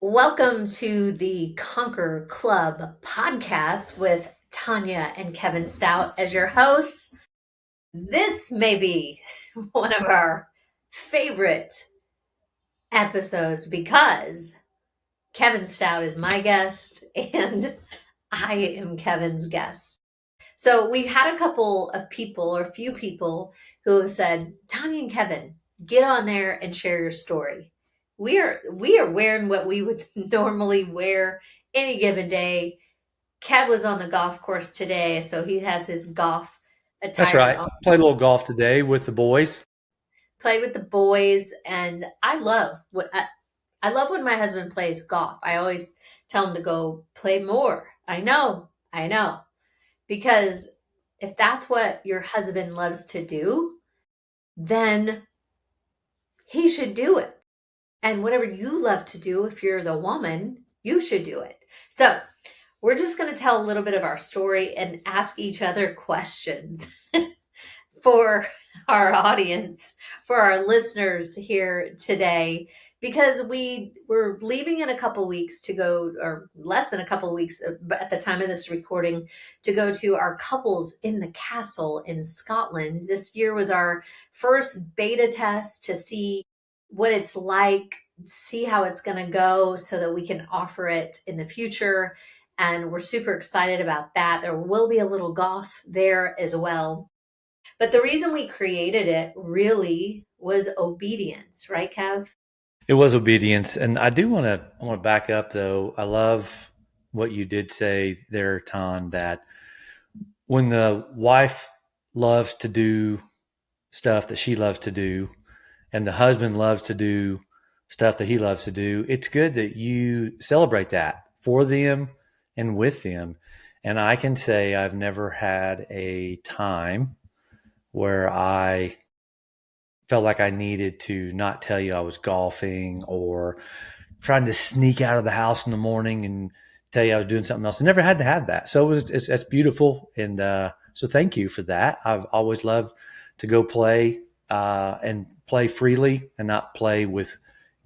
Welcome to the Conquer Club podcast with Tonya and Kevin Stout as your hosts. This may be one of our favorite episodes because Kevin Stout is my guest and I am Kevin's guest. So we've had a couple of people or a few people who have said, Tanya and Kevin, get on there and share your story. We are wearing what we would normally wear any given day. Kev was on the golf course today, so he has his golf That's attire right. on. Played a little golf today with the boys. Played with the boys, and I love when my husband plays golf. I always tell him to go play more. I know. Because if that's what your husband loves to do, then he should do it. And whatever you love to do, if you're the woman, you should do it. So we're just going to tell a little bit of our story and ask each other questions for our audience, for our listeners here today, because we're leaving in a couple weeks to go, or less than a couple of weeks at the time of this recording, to go to our couples in the castle in Scotland. This year was our first beta test to see what it's like, see how it's going to go so that we can offer it in the future. And we're super excited about that. There will be a little golf there as well. But the reason we created it really was obedience, right, Kev? It was obedience, and I want to back up though. I love what you did say there, Ton. That when the wife loves to do stuff that she loves to do, and the husband loves to do stuff that he loves to do, it's good that you celebrate that for them and with them. And I can say I've never had a time where I felt like I needed to not tell you I was golfing or trying to sneak out of the house in the morning and tell you I was doing something else. I never had to have that. So that's beautiful. And so thank you for that. I've always loved to go play and play freely and not play with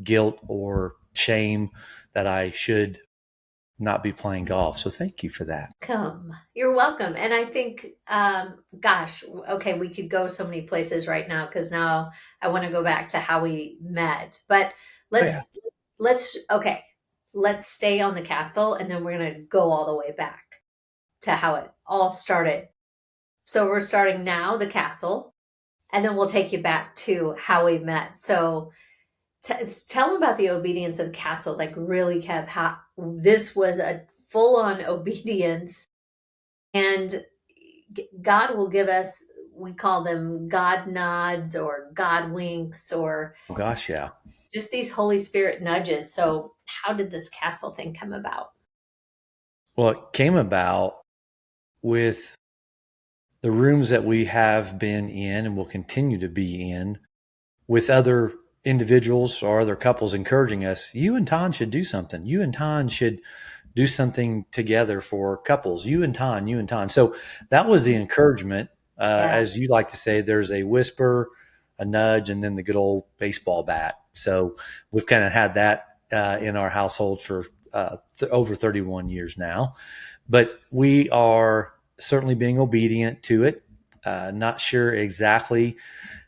guilt or shame that I should not be playing golf. So thank you for that. Come. You're welcome. And I think, gosh, okay, we could go so many places right now because now I want to go back to how we met. But Oh, yeah. okay, let's stay on the castle and then we're going to go all the way back to how it all started. So we're starting now, the castle, and then we'll take you back to how we met. So tell them about the obedience of the castle, like really, Kev, how this was a full-on obedience, and God will give us, we call them God nods or God winks or Oh, gosh, yeah. just these Holy Spirit nudges. So how did this castle thing come about? Well, it came about with the rooms that we have been in and will continue to be in with other individuals or other couples encouraging us, you and Ton should do something. You and Ton should do something together for couples. You and Ton, you and Ton. So that was the encouragement. Yeah. As you like to say, there's a whisper, a nudge, and then the good old baseball bat. So we've kind of had that in our household for over 31 years now. But we are certainly being obedient to it. Not sure exactly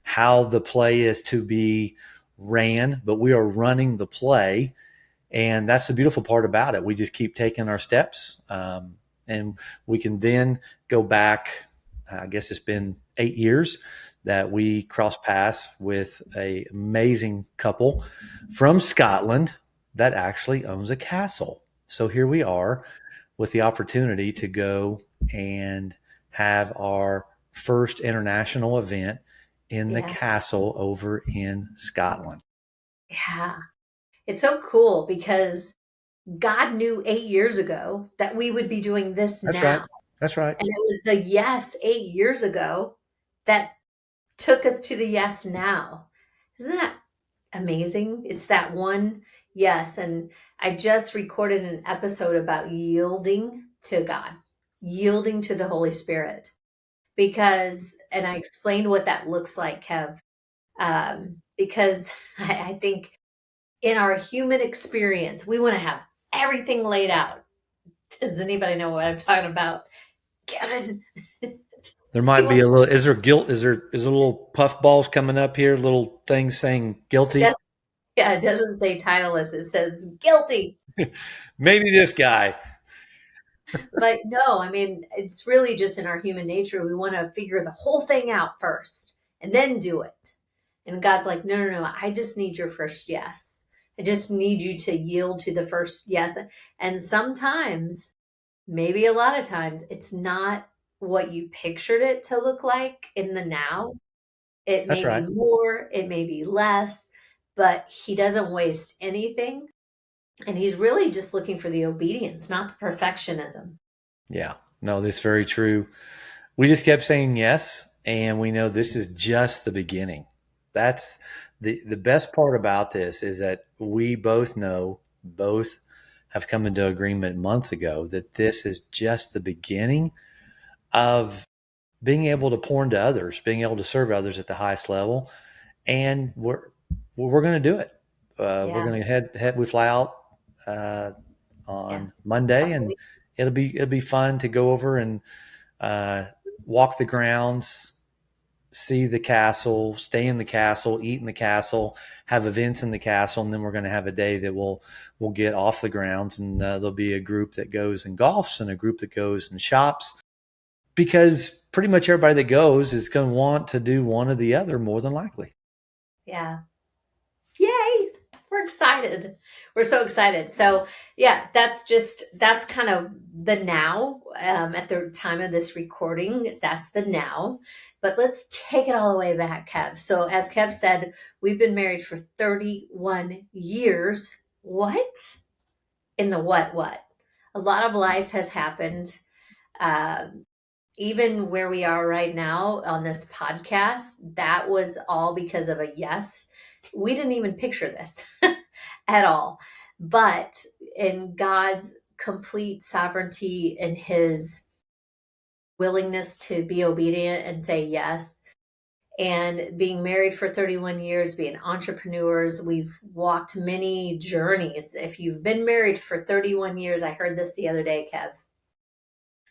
how the play is to be ran, but we are running the play. And that's the beautiful part about it. We just keep taking our steps. And we can then go back. I guess it's been 8 years that we crossed paths with an amazing couple from Scotland that actually owns a castle. So here we are with the opportunity to go and have our first international event in the Yeah. castle over in Scotland. Yeah. It's so cool because God knew 8 years ago that we would be doing this That's right. now. That's right. And it was the yes 8 years ago that took us to the yes now. Isn't that amazing? It's that one yes. And I just recorded an episode about yielding to God, yielding to the Holy Spirit, and I explained what that looks like, Kev, because I think in our human experience, we want to have everything laid out. Does anybody know what I'm talking about? Kevin, There we might be want a little. Is there guilt? Is there little puff balls coming up here? Little things saying it guilty. does, yeah, it doesn't say titleless, it says guilty. Maybe this guy. But no, I mean, it's really just in our human nature. We want to figure the whole thing out first and then do it. And God's like, no, no, no, I just need your first yes. I just need you to yield to the first yes. And sometimes, maybe a lot of times, it's not what you pictured it to look like in the now. It That's may be right. more, it may be less, but He doesn't waste anything. And He's really just looking for the obedience, not the perfectionism. Yeah. No, this is very true. We just kept saying yes, and we know this is just the beginning. That's the best part about this is that we both know, both have come into agreement months ago that this is just the beginning of being able to pour into others, being able to serve others at the highest level, and we're going to do it. We're Yeah. going to head. We fly out uh, Yeah. on Monday, Couple and weeks. it'll be fun to go over and uh, walk the grounds, see the castle, stay in the castle, eat in the castle, have events in the castle, and then we're going to have a day that we'll get off the grounds, and there'll be a group that goes and golfs and a group that goes and shops because pretty much everybody that goes is going to want to do one or the other more than likely. Yeah. Yay. We're excited. We're so excited. So, yeah, that's kind of the now. At the time of this recording, that's the now. But let's take it all the way back, Kev. So, as Kev said, we've been married for 31 years. What? In the what? A lot of life has happened. Um, Even where we are right now on this podcast, that was all because of a yes. We didn't even picture this at all. But in God's complete sovereignty and His willingness to be obedient and say yes, and being married for 31 years, being entrepreneurs, we've walked many journeys. If you've been married for 31 years, I heard this the other day, Kev,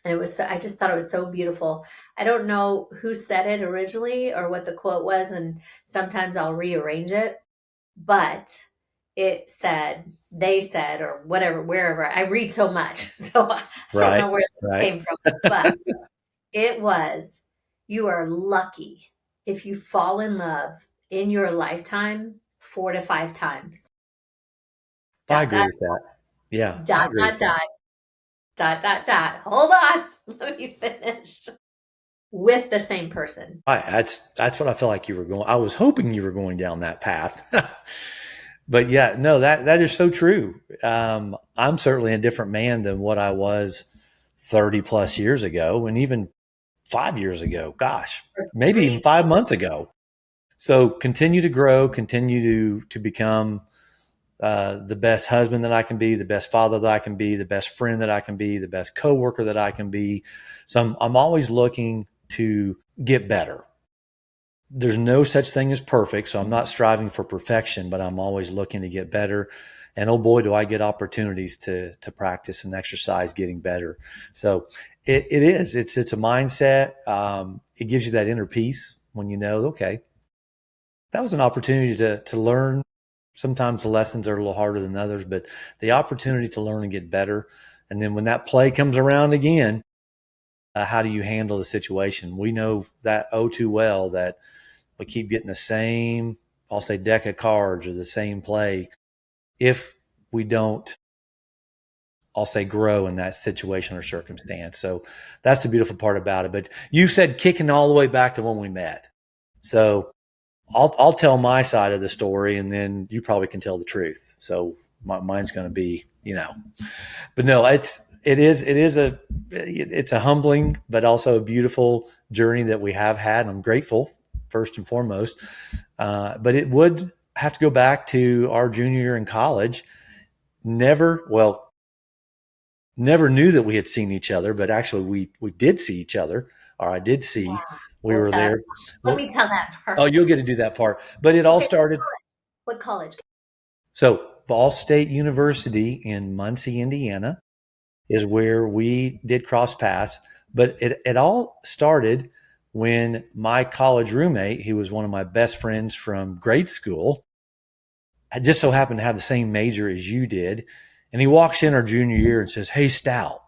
and it was I just thought it was so beautiful. I don't know who said it originally or what the quote was, and sometimes I'll rearrange it, but it said, they said, or whatever, wherever. I read so much, so I don't Right. know where this Right. came from, but it was, you are lucky if you fall in love in your lifetime 4 to 5 times. I Dot agree dot with that. Yeah, I dot agree with dot that. dot dot. Hold on, let me finish. With the same person. That's what I feel like you were going. I was hoping you were going down that path, but yeah, no, that is so true. I'm certainly a different man than what I was 30 plus years ago, and even 5 years ago. Gosh, For maybe even 5 months ago. So continue to grow, continue to become the best husband that I can be, the best father that I can be, the best friend that I can be, the best coworker that I can be. So I'm always looking to get better. There's no such thing as perfect, so I'm not striving for perfection, but I'm always looking to get better. And oh boy, do I get opportunities to practice and exercise getting better. So it is. It's a mindset. It gives you that inner peace when you know, okay, that was an opportunity to learn. Sometimes the lessons are a little harder than others, but the opportunity to learn and get better. And then when that play comes around again, how do you handle the situation? We know that oh too well that we keep getting the same, I'll say, deck of cards or the same play if we don't, I'll say, grow in that situation or circumstance. So that's the beautiful part about it. But you said kicking all the way back to when we met. So I'll tell my side of the story, and then you probably can tell the truth. So mine's going to be, but no, it's a humbling, but also a beautiful journey that we have had. And I'm grateful first and foremost. But it would have to go back to our junior year in college. Well, never knew that we had seen each other, but actually we did see each other, or I did see. We We'll were tell, there. let Well, me tell that oh, part. you'll get to do that part. But it all Okay, started. what college? So Ball State University in Muncie, Indiana, is where we did cross paths. But it all started when my college roommate, he was one of my best friends from grade school, I just so happened to have the same major as you did. And he walks in our junior year and says, "Hey, Stout,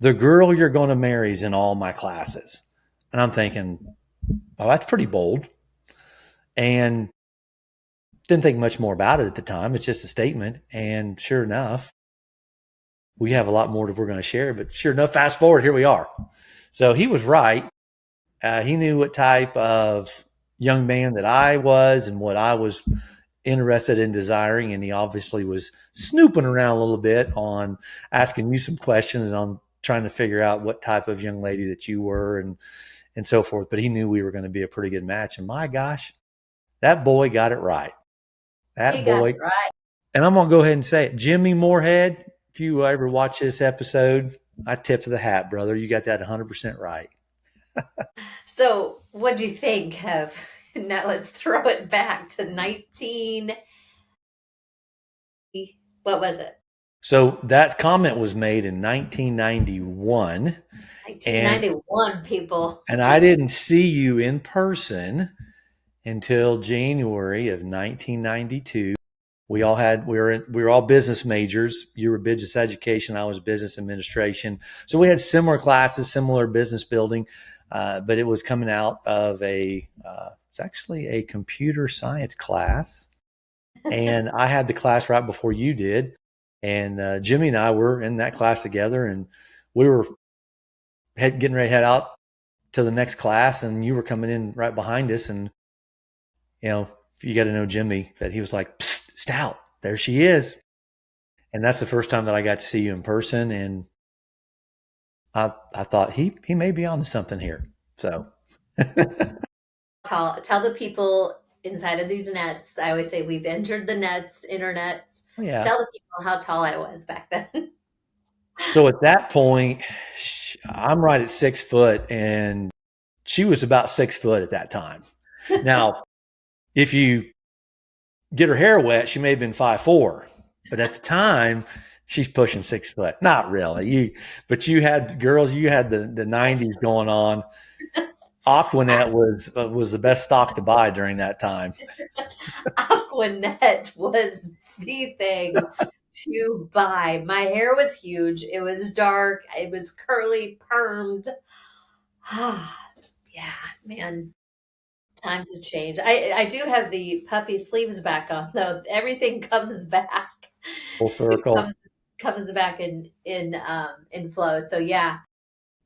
the girl you're going to marry is in all my classes." And I'm thinking, oh, that's pretty bold. And didn't think much more about it at the time. It's just a statement. And sure enough, we have a lot more that we're going to share. But sure enough, fast forward, here we are. So he was right. He knew what type of young man that I was and what I was interested in desiring. And he obviously was snooping around a little bit on asking you some questions and on trying to figure out what type of young lady that you were and so forth. But he knew we were going to be a pretty good match. And my gosh, that boy got it right. That He got boy. it right. And I'm going to go ahead and say it. Jimmy Moorhead, if you ever watch this episode, I tip to the hat, brother. You got that 100% right. So, what do you think of? Now let's throw it back to 19. What was it? So that comment was made in 1991, and 1991, people. and I didn't see you in person until January of 1992. We were all business majors. You were business education. I was business administration. So we had similar classes, similar business building, but it was coming out of it's actually a computer science class, and I had the class right before you did. And Jimmy and I were in that class together, and we were getting ready to head out to the next class, and you were coming in right behind us. And if you got to know Jimmy, that he was like, "Psst, Stout, there she is." And that's the first time that I got to see you in person, and I thought he may be onto something here. So Tell the people inside of these nets. I always say we've entered the nets, internets. yeah. Tell the people how tall I was back then. So at that point, I'm right at 6 foot, and she was about 6 foot at that time. Now, if you get her hair wet, she may have been 5'4", but at the time, she's pushing 6 foot. Not really. But you had girls. You had the '90s going on. Aquanet was the best stock to buy during that time. Aquanet was the thing to buy. My hair was huge. It was dark. It was curly, permed. Yeah, man. Times have changed. I do have the puffy sleeves back on though. Everything comes back. Full It circle. comes back in flow. So yeah.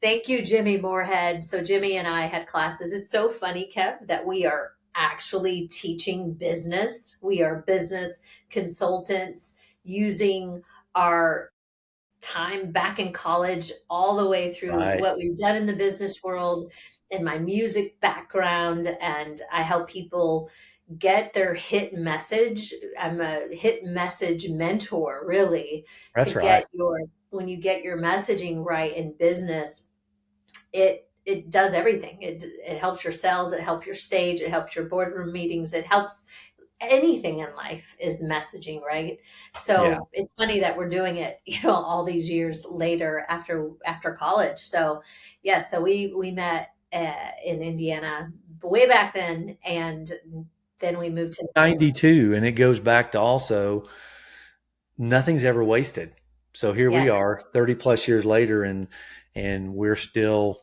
Thank you, Jimmy Moorhead. So Jimmy and I had classes. It's so funny, Kev, that we are actually teaching business. We are business consultants using our time back in college all the way through Right. what we've done in the business world and my music background. And I help people get their hit message. I'm a hit message mentor, really, to That's right. get when you get your messaging right in business, it does everything. It helps your sales, it helps your stage, it helps your boardroom meetings, it helps anything in life is messaging, right? Yeah. So it's funny that we're doing it, all these years later after college. So yes, so we met in Indiana way back then, and then we moved to 92, and it goes back to also nothing's ever wasted. So here yeah, we are 30 plus years later, and we're still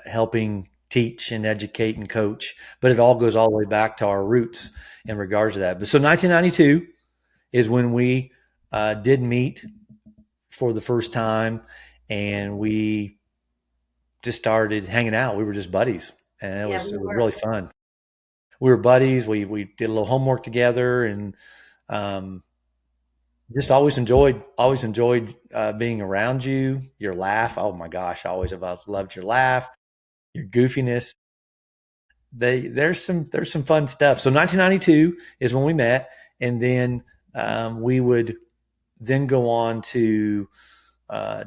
helping teach and educate and coach, but it all goes all the way back to our roots in regards to that. But so 1992 is when we did meet for the first time, and we just started hanging out. We were just buddies, and it yeah, was we it was were. really fun. We were buddies. We did a little homework together, and um, just always enjoyed being around you. Your laugh, oh my gosh, I always have loved your laugh, your goofiness. There's some fun stuff. So 1992 is when we met, and then we would then go on to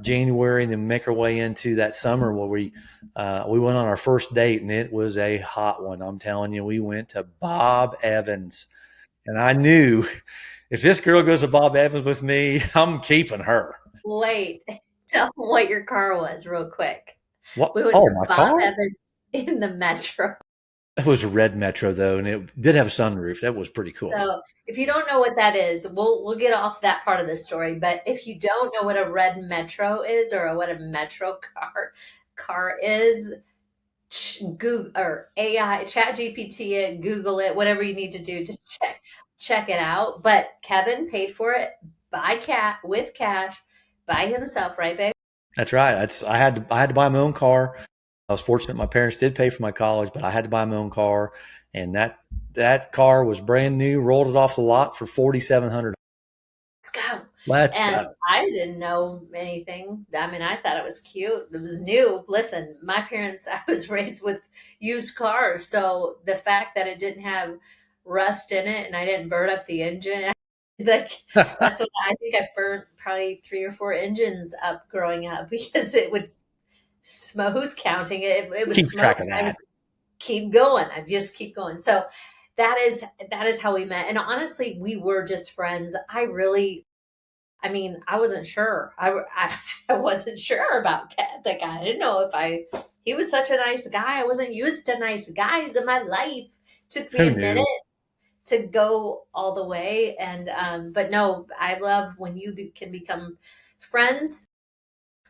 January, and then make our way into that summer where we went on our first date, and it was a hot one. I'm telling you, we went to Bob Evans. And I knew if this girl goes to Bob Evans with me, I'm keeping her. Wait, tell them what your car was real quick. What? We went Oh, to my Bob car? Evans in the Metro. It was a red Metro though, and it did have a sunroof. That was pretty cool. So if you don't know what that is, we'll get off that part of the story. But if you don't know what a red Metro is or what a Metro car is, Google or AI, Chat GPT it, Google it, whatever you need to do, just check it out. But Kevin paid for it by cat with cash by himself, right, babe? That's right. I had to buy my own car. I was fortunate my parents did pay for my college, but I had to buy my own car, and that car was brand new. Rolled it off the lot for $4,700. Let's go. Let's And go. I didn't know anything. I mean, I thought it was cute. It was new. Listen, my parents, I was raised with used cars. So the fact that it didn't have rust in it and I didn't burn up the engine, like that's what I think I burnt probably 3 or 4 engines up growing up because it would smoke. Who's counting it? It was Keep smoke. track of I would that. keep going. I just keep going. So that is how we met. And honestly, we were just friends. I mean, I wasn't sure. I wasn't sure about the guy. I didn't know if he was such a nice guy. I wasn't used to nice guys in my life. Took me Who a minute knew? to go all the way. And, but no, I love when you can become friends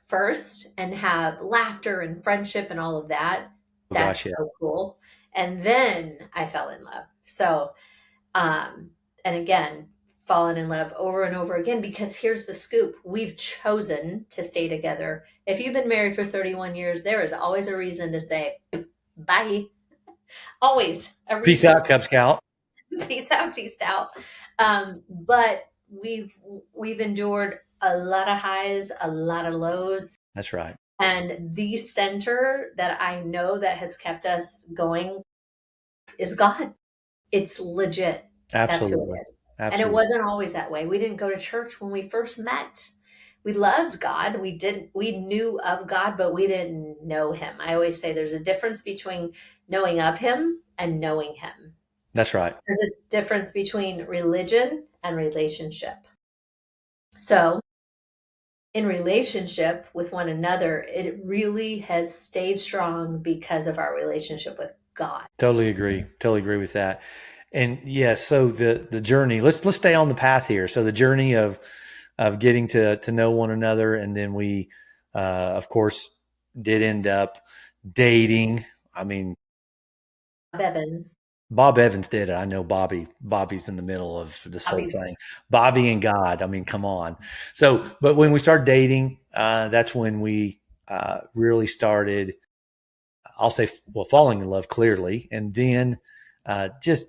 first and have laughter and friendship and all of that. Oh gosh, That's yeah. so cool. And then I fell in love. So, um, and again, fallen in love over and over again because here's the scoop. We've chosen to stay together. If you've been married for 31 years, there is always a reason to say bye. Always a Peace reason. out, Cub Scout. Peace out, peace out. But we've endured a lot of highs, a lot of lows. That's right. And the center that I know that has kept us going is God. It's legit. That's who it Absolutely. is. And it Absolutely. wasn't always that way. We didn't go to church when we first met. We loved God. We knew of God, but we didn't know him. I always say there's a difference between knowing of him and knowing him. That's right. There's a difference between religion and relationship. So, in relationship with one another, it really has stayed strong because of our relationship with God. Totally agree. Totally agree with that. And yes, so the journey. Let's stay on the path here. So the journey of getting to know one another, and then we, of course, did end up dating. I mean, Bevins, Bob Evans did it. I know Bobby's in the middle of this whole Bobby's thing. Bobby and God. I mean, come on. So, but when we started dating, that's when we really started. I'll say, well, falling in love clearly, and then just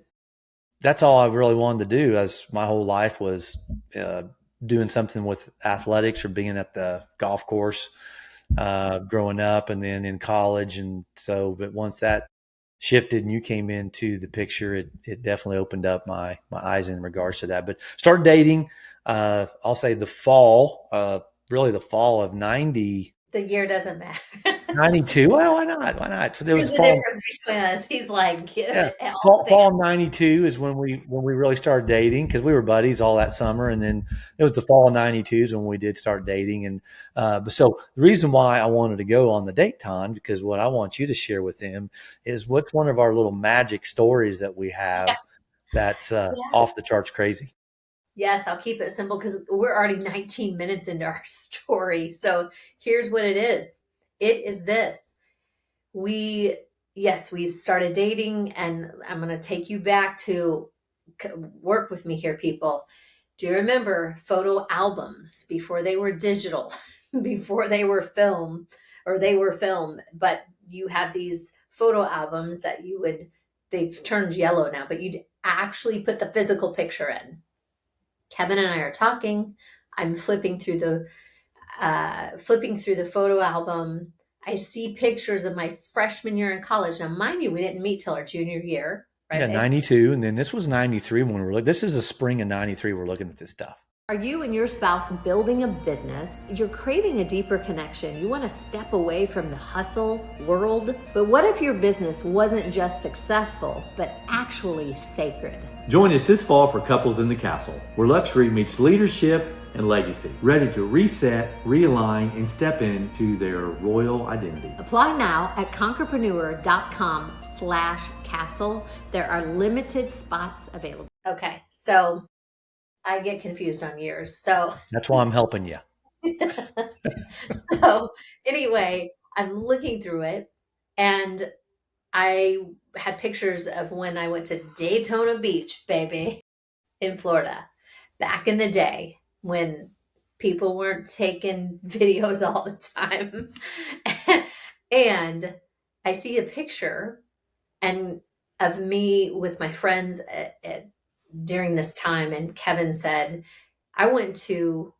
that's all I really wanted to do. As my whole life was uh, doing something with athletics or being at the golf course growing up, and then in college, and so. But once that shifted and you came into the picture, it definitely opened up my eyes in regards to that. But started dating. I'll say the fall, really the fall of 90. the year doesn't matter. 92. Well, why not? Why not? It was Here's the the fall. difference between us. He's like, give Yeah, it all fall, down. fall of '92 is when we really started dating because we were buddies all that summer, and then it was the fall of '92 is when we did start dating. And so the reason why I wanted to go on the date time because what I want you to share with them is what's one of our little magic stories that we Yeah. have that's Yeah. off the charts crazy. Yes, I'll keep it simple because we're already 19 minutes into our story. So here's what it is. It is this. We, yes, we started dating, and I'm going to take you back to work with me here, people. Do you remember photo albums before they were digital, before they were film or they were film, but you had these photo albums that they've turned yellow now, but you'd actually put the physical picture in. Kevin and I are talking. I'm flipping through the photo album. I see pictures of my freshman year in college. Now, mind you, we didn't meet till our junior year, right, Yeah, babe? 92, and then this was 93 when we were like, this is the spring of '93. We're looking at this stuff. Are you and your spouse building a business? You're craving a deeper connection. You want to step away from the hustle world. But what if your business wasn't just successful, but actually sacred? Join us this fall for Couples in the Castle, where luxury meets leadership and legacy, ready to reset, realign, and step into their royal identity. Apply now at conquerpreneur.com/castle. There are limited spots available. Okay, so I get confused on years. So That's why I'm helping you. so anyway, I'm looking through it, and I had pictures of when I went to Daytona Beach, baby, in Florida, back in the day when people weren't taking videos all the time. And I see a picture and of me with my friends during this time, and Kevin said, I went to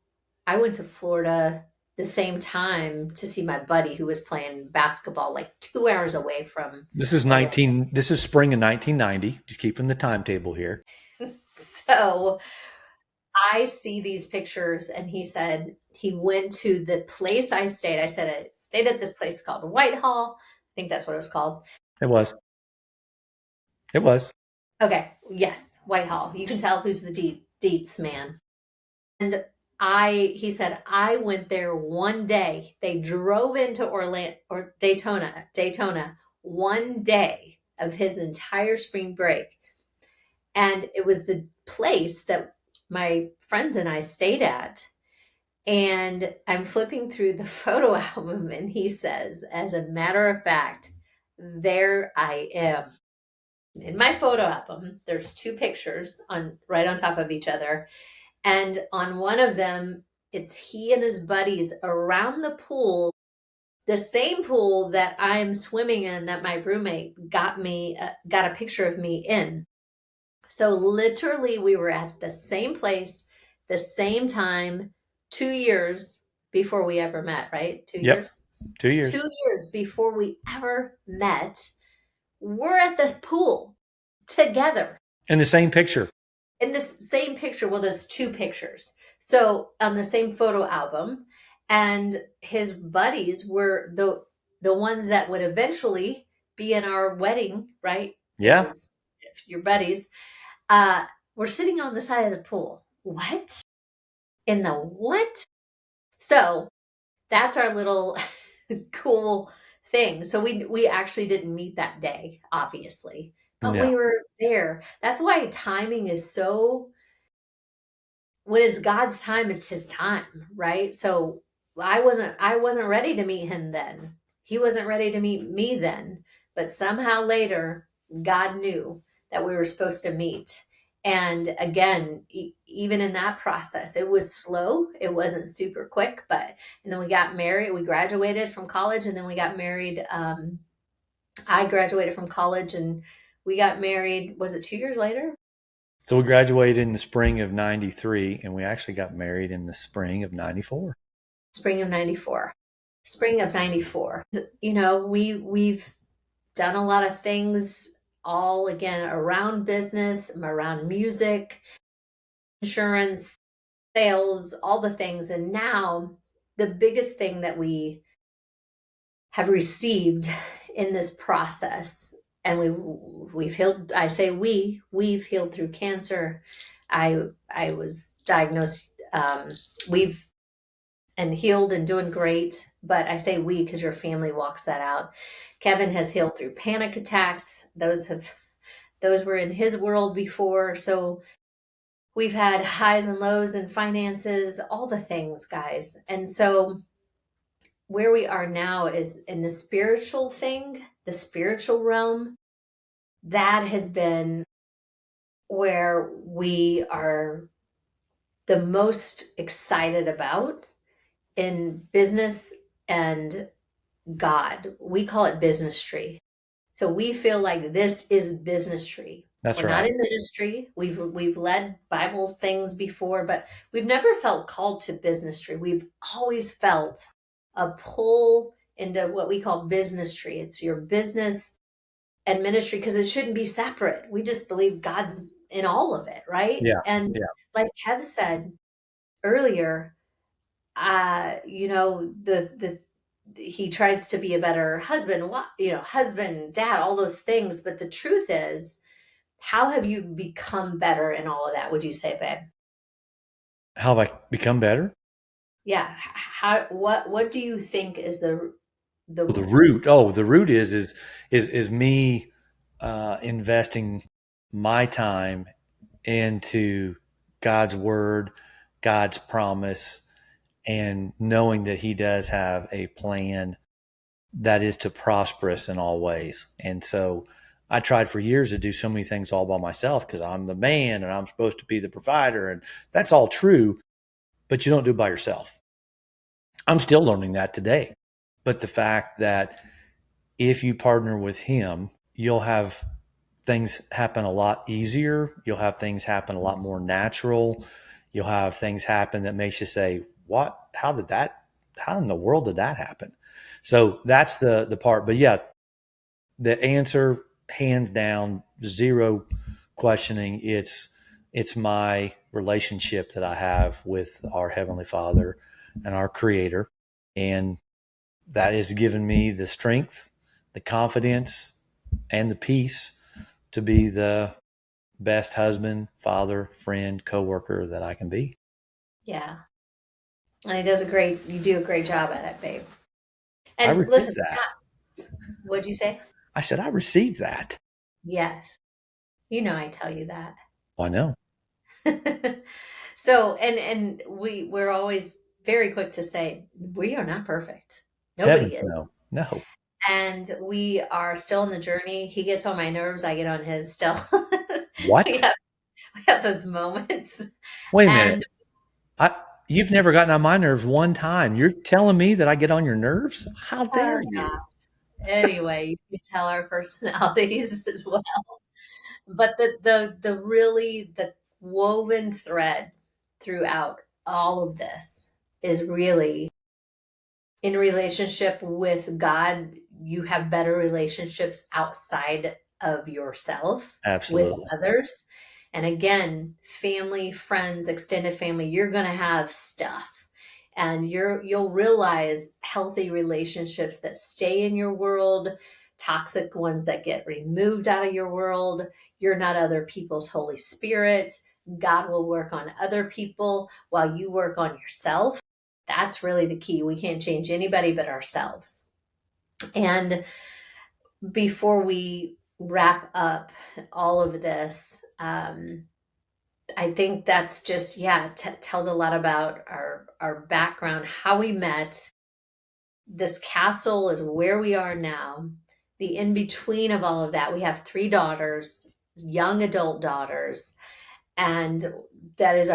Florida the same time to see my buddy who was playing basketball like 2 hours away from This is spring of 1990. Just keeping the timetable here. So I see these pictures, and he said he went to the place I stayed. I said I stayed at this place called Whitehall. I think that's what it was called. It was. It was. Okay, yes, Whitehall. You can tell who's the deets man. And he said, I went there one day. They drove into Daytona one day of his entire spring break. And it was the place that my friends and I stayed at. And I'm flipping through the photo album, and he says, as a matter of fact, there I am. In my photo album, there's two pictures right on top of each other. And on one of them, it's he and his buddies around the pool, the same pool that I'm swimming in that my roommate got a picture of me in. So literally we were at the same place, the same time, 2 years before we ever met, right? 2 Yep. years? 2 years. 2 years before we ever met, we're at the pool together. In the same picture. In the same picture. Well, there's two pictures. So on the same photo album, and his buddies were the ones that would eventually be in our wedding, right? Yeah. Your buddies. We're sitting on the side of the pool. What? In the what? So that's our little cool thing. So we actually didn't meet that day, obviously, but No. we were there. That's why timing is so, when it's God's time, it's his time, right? So I wasn't ready to meet him then. He wasn't ready to meet me then, but somehow later God knew that we were supposed to meet. And again, even in that process, it was slow. It wasn't super quick, and then we got married. We graduated from college, and then we got married. I graduated from college, and we got married. Was it 2 years later? So we graduated in the spring of 93, and we actually got married in the spring of 94. Spring of 94. Spring of 94. You know, we've done a lot of things, all again around business, around music, insurance, sales, all the things. And now the biggest thing that we have received in this process, and we've healed, I say we've healed through cancer. I was diagnosed, we've and healed and doing great, but I say we because your family walks that out. Kevin has healed through panic attacks. Those were in his world before. So we've had highs and lows in finances, all the things, guys. And so where we are now is in the spiritual thing, the spiritual realm. That has been where we are the most excited about in business and God. We call it business tree. So we feel like this is business tree. That's We're right. not in ministry. We've led Bible things before, but we've never felt called to business tree. We've always felt a pull into what we call business tree. It's your business and ministry, because it shouldn't be separate. We just believe God's in all of it, right? Yeah. And Yeah. like Kev said, earlier, the he tries to be a better husband, husband, dad, all those things. But the truth is, how have you become better in all of that? Would you say, babe? How have I become better? Yeah. How? What do you think is the The root. Oh, the root is me investing my time into God's word, God's promise, and knowing that He does have a plan that is to prosper us in all ways. And so I tried for years to do so many things all by myself because I'm the man and I'm supposed to be the provider. And that's all true, but you don't do it by yourself. I'm still learning that today. But the fact that if you partner with Him, you'll have things happen a lot easier. You'll have things happen a lot more natural. You'll have things happen that makes you say, what, how in the world did that happen? So that's the part. But yeah, the answer, hands down, zero questioning. It's my relationship that I have with our Heavenly Father and our Creator, and that has given me the strength, the confidence, and the peace to be the best husband, father, friend, coworker that I can be. Yeah. And you do a great job at it, babe. I And received listen, that. what'd you say? I said I received that. Yes. I tell you that. Well, I know. So, and we're always very quick to say we are not perfect. Nobody Heavens is. no. No. And we are still in the journey. He gets on my nerves, I get on his still. we What? have we have those moments. Wait a minute. And I You've never gotten on my nerves one time. You're telling me that I get on your nerves? How dare yeah, you? anyway, you can tell our personalities as well. But the woven thread throughout all of this is really in relationship with God, you have better relationships outside of yourself with Absolutely. others. And again, family, friends, extended family, you're going to have stuff. And you'll realize healthy relationships that stay in your world, toxic ones that get removed out of your world. You're not other people's Holy Spirit. God will work on other people while you work on yourself. That's really the key. We can't change anybody but ourselves. And before we wrap up all of this, I think that's just, yeah, tells a lot about our background, how we met. This castle is where we are now. The in between of all of that, we have 3 daughters, young adult daughters, and that is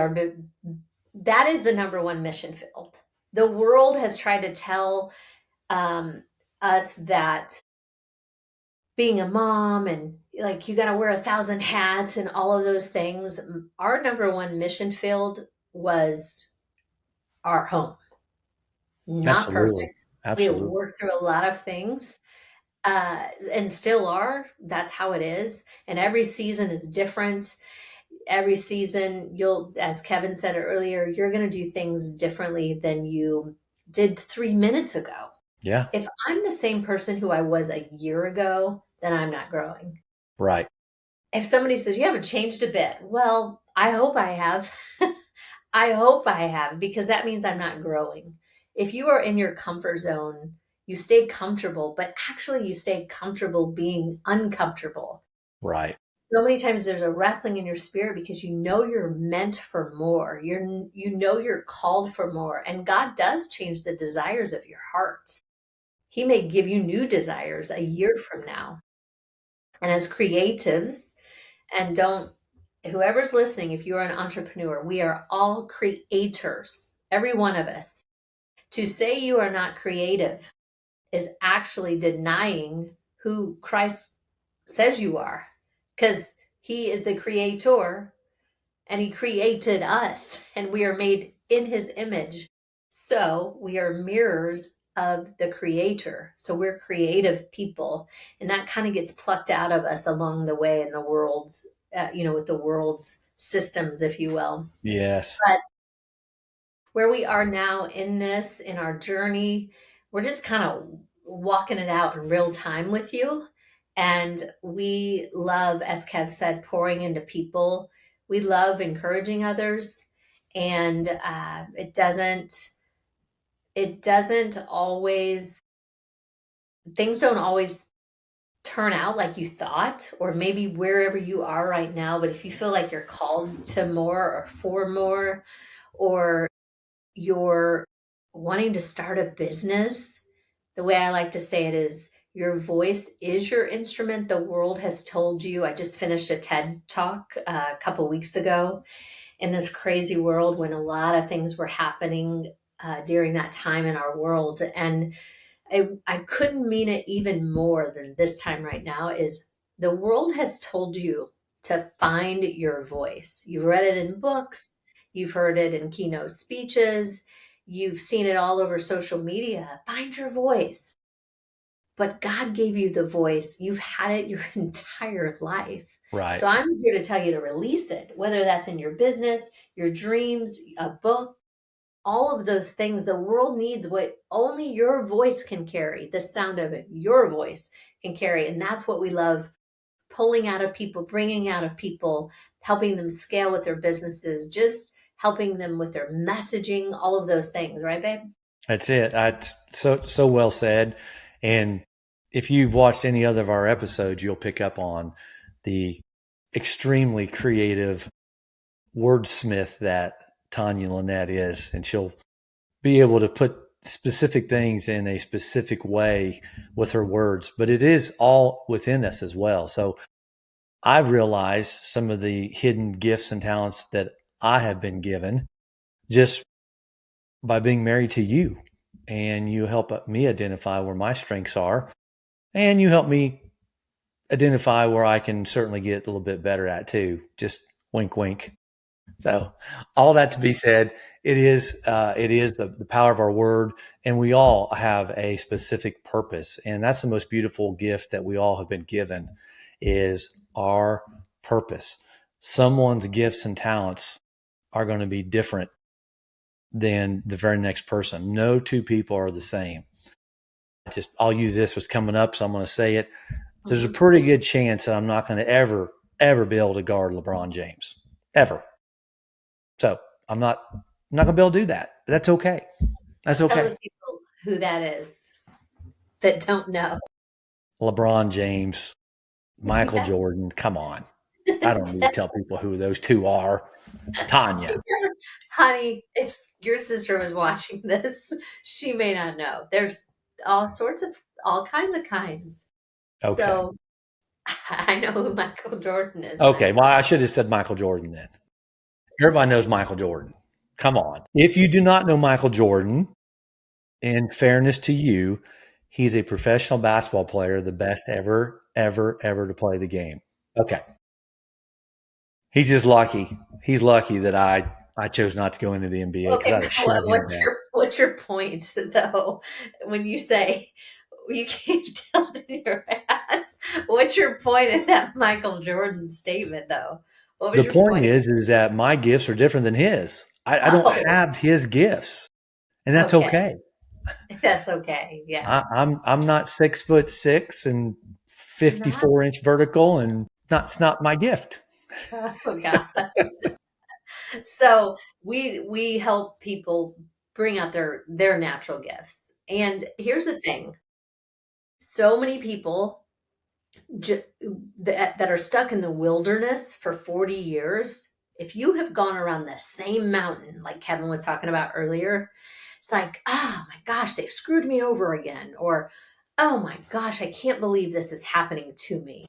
that is the number one mission field. The world has tried to tell um, us that being a mom and like you got to wear 1,000 hats and all of those things. Our number one mission field was our home. Not Absolutely. perfect. We have Absolutely. worked through a lot of things and still are. That's how it is. And every season is different. Every season, as Kevin said earlier, you're going to do things differently than you did 3 minutes ago. Yeah. If I'm the same person who I was a year ago, then I'm not growing. Right. If somebody says, you haven't changed a bit, well, I hope I have. I hope I have, because that means I'm not growing. If you are in your comfort zone, you stay comfortable, but actually you stay comfortable being uncomfortable. Right. So many times there's a wrestling in your spirit because you know you're meant for more. You're called for more. And God does change the desires of your heart. He may give you new desires a year from now. And as creatives, and don't, whoever's listening, if you are an entrepreneur, we are all creators, every one of us. To say you are not creative is actually denying who Christ says you are, because he is the creator and he created us and we are made in his image. So we are mirrors of the creator. So we're creative people. And that kind of gets plucked out of us along the way in the world's, with the world's systems, if you will. Yes. where we are now in our journey, we're just kind of walking it out in real time with you. And we love, as Kev said, pouring into people. We love encouraging others. And it doesn't always, things don't always turn out like you thought, or maybe wherever you are right now. But if you feel like you're called to more or for more, or you're wanting to start a business, the way I like to say it is your voice is your instrument. The world has told you. I just finished a TED talk a couple weeks ago in this crazy world when a lot of things were happening during that time in our world. And I couldn't mean it even more than this time right now is the world has told you to find your voice. You've read it in books, you've heard it in keynote speeches, you've seen it all over social media. Find your voice. But God gave you the voice. You've had it your entire life. Right. So I'm here to tell you to release it, whether that's in your business, your dreams, a book, all of those things. The world needs what only your voice can carry. The sound of it, your voice can carry. And that's what we love pulling out of people, bringing out of people, helping them scale with their businesses, just helping them with their messaging, all of those things, right, babe? That's it. So well said. And if you've watched any other of our episodes, you'll pick up on the extremely creative wordsmith that Tonya Lynette is, and she'll be able to put specific things in a specific way with her words, but it is all within us as well. So I've realized some of the hidden gifts and talents that I have been given just by being married to you. And you help me identify where my strengths are, and you help me identify where I can certainly get a little bit better at too. Just wink, wink. So, all that to be said, it is the power of our word, and we all have a specific purpose, and that's the most beautiful gift that we all have been given, is our purpose. Someone's gifts and talents are going to be different than the very next person. No two people are the same. I'll use this what's coming up, so I'm going to say it. There's a Mhm. pretty good chance that I'm not going to ever be able to guard LeBron James, ever. So I'm not gonna be able to do that. But that's okay. That's Tell okay. the people who that is that don't know. LeBron James, Michael Yeah. Jordan. Come on. I don't need to tell people who those two are. Tanya. Honey, if your sister was watching this, she may not know. There's all kinds of kinds. Okay. So I know who Michael Jordan is, Okay. honey. Well, I should have said Michael Jordan then. Everybody knows Michael Jordan. Come on. If you do not know Michael Jordan, in fairness to you, he's a professional basketball player, the best ever to play the game. Okay. He's just lucky. He's lucky that I chose not to go into the NBA because Okay, I'd but have shut him down. what's your point though when you say you keep tilting your hats? What's your point in that Michael Jordan statement though? What was The your point point? is that my gifts are different than his. I don't Oh, have his gifts, and that's okay. okay. That's okay. Yeah. I'm not 6'6" and You're not? 54-inch vertical, and it's not my gift. Oh God. So we help people bring out their natural gifts. And here's the thing. So many people ju- that are stuck in the wilderness for 40 years, if you have gone around the same mountain, like Kevin was talking about earlier, it's like, oh my gosh, they've screwed me over again. Or, oh my gosh, I can't believe this is happening to me.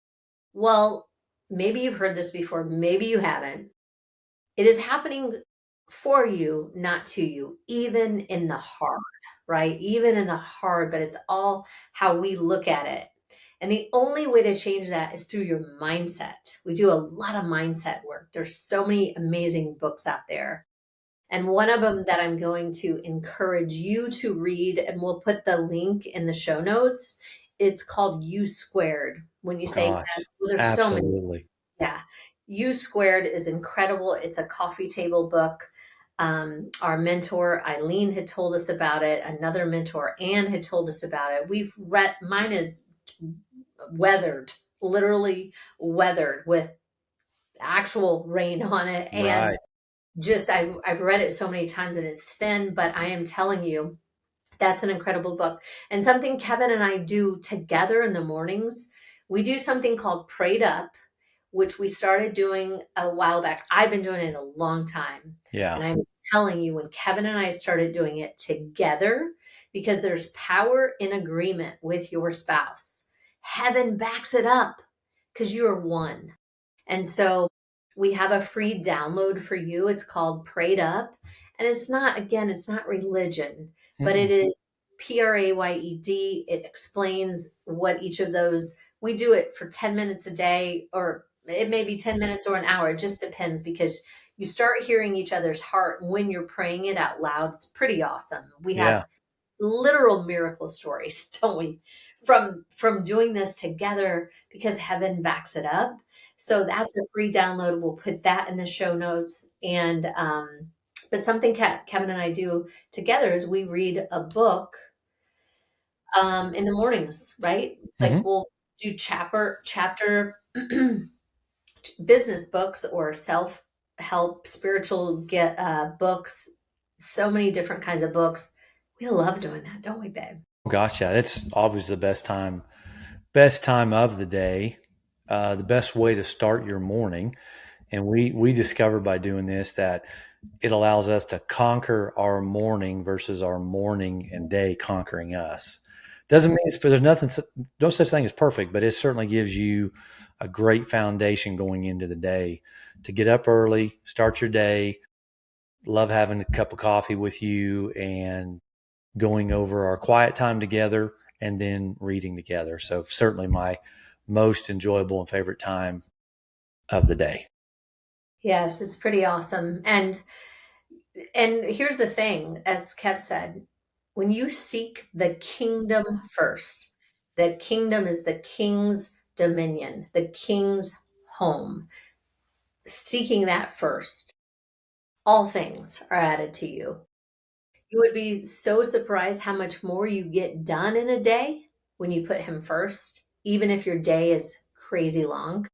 Well, maybe you've heard this before, maybe you haven't. It is happening for you, not to you, even in the hard, right? Even in the hard, but it's all how we look at it. And the only way to change that is through your mindset. We do a lot of mindset work. There's so many amazing books out there. And one of them that I'm going to encourage you to read, and we'll put the link in the show notes, it's called U Squared. When you Oh say, gosh, well, there's so many. absolutely. Yeah. U Squared is incredible. It's a coffee table book. Our mentor, Eileen, had told us about it. Another mentor, Anne, had told us about it. We've read, mine is weathered, literally weathered with actual rain on it. And Right. just, I've read it so many times and it's thin, but I am telling you, that's an incredible book. And something Kevin and I do together in the mornings, we do something called Prayed Up, which we started doing a while back. I've been doing it a long time. Yeah. And I'm telling you, when Kevin and I started doing it together, because there's power in agreement with your spouse, heaven backs it up because you are one. And so we have a free download for you. It's called Prayed Up. And it's not, again, it's not religion, but it Mm-mm. is Prayed. It explains what each of those, we do it for 10 minutes a day, or it may be 10 minutes or an hour. It just depends, because you start hearing each other's heart when you're praying it out loud. It's pretty awesome. We have Yeah. literal miracle stories, don't we? From doing this together, because heaven backs it up. So that's a free download. We'll put that in the show notes. And but something Kevin and I do together is we read a book in the mornings, right? Mm-hmm. Like we'll do chapter business books or self help spiritual get books, so many different kinds of books. We love doing that, don't we, babe? Gosh, yeah, it's always the best time of the day, the best way to start your morning. And we discovered by doing this that it allows us to conquer our morning versus our morning and day conquering us. Doesn't mean there's nothing, no such thing as perfect, but it certainly gives you a great foundation going into the day to get up early, start your day. Love having a cup of coffee with you and going over our quiet time together and then reading together. So certainly my most enjoyable and favorite time of the day. Yes, it's pretty awesome. And here's the thing, as Kev said, when you seek the kingdom first, the kingdom is the king's dominion, the king's home. Seeking that first, all things are added to you. You would be so surprised how much more you get done in a day when you put him first, even if your day is crazy long.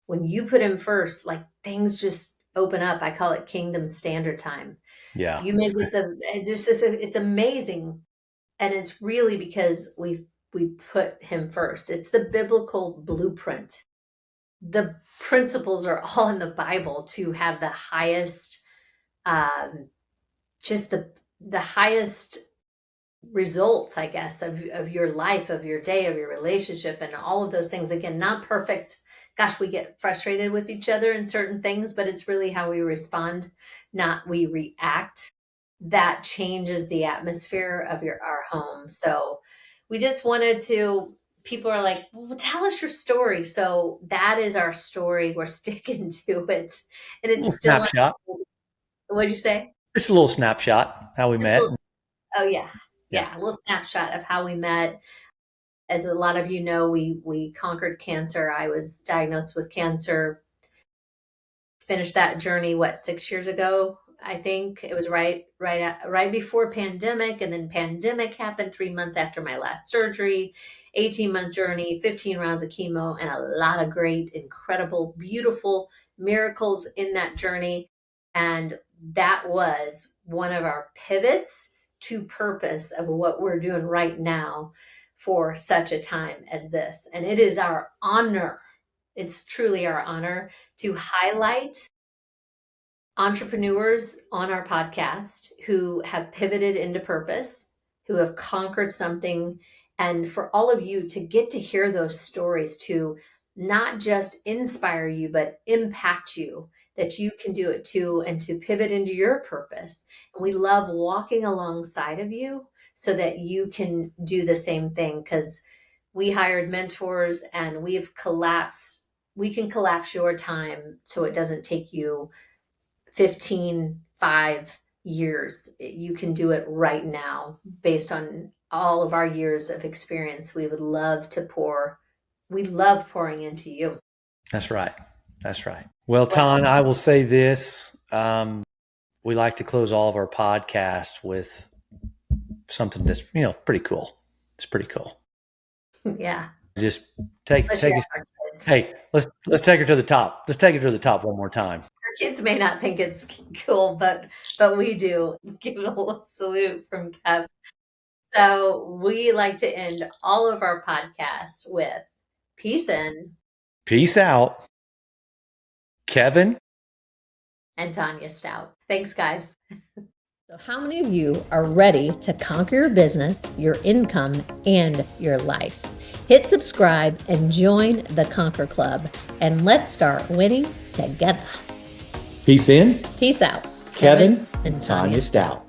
When you put him first, like things just open up. I call it kingdom standard time. Yeah. You make it it's amazing. And it's really because we put him first. It's the biblical blueprint. The principles are all in the Bible to have the highest, um, just the highest results, I guess, of your life, of your day, of your relationship, and all of those things. Again, not perfect. Gosh, we get frustrated with each other in certain things, but it's really how we respond, not we react. That changes the atmosphere of our home. So we just wanted to, people are like, well, tell us your story. So that is our story. We're sticking to it. And A it's little still, snapshot. what'd you say? Just a little snapshot how we Just a met. little, oh yeah. Yeah. Yeah. A little snapshot of how we met. As a lot of you know, we conquered cancer. I was diagnosed with cancer, finished that journey, what, 6 years ago? I think it was right before pandemic, and then pandemic happened 3 months after my last surgery. 18-month journey, 15 rounds of chemo, and a lot of great, incredible, beautiful miracles in that journey. And that was one of our pivots to purpose of what we're doing right now for such a time as this. And it is our honor. It's truly our honor to highlight entrepreneurs on our podcast who have pivoted into purpose, who have conquered something, and for all of you to get to hear those stories, to not just inspire you, but impact you, that you can do it too, and to pivot into your purpose. And we love walking alongside of you so that you can do the same thing, because we hired mentors and we can collapse your time so it doesn't take you 5 years. You can do it right now based on all of our years of experience. We love pouring into you. That's right. That's right. Well, Well, Ton, I will say this. we like to close all of our podcasts with something that's, pretty cool. It's pretty cool. Yeah. Just take Especially us. our kids. Hey, let's take her to the top. Let's take her to the top one more time. Our kids may not think it's cool, but we do. Give a little salute from Kev. So we like to end all of our podcasts with peace in Peace out. Kevin and Tonya Stout. Thanks, guys. So how many of you are ready to conquer your business, your income, and your life? Hit subscribe and join the Conquer Club, and let's start winning together. Peace in. Peace out. Kevin and Tonya Stout.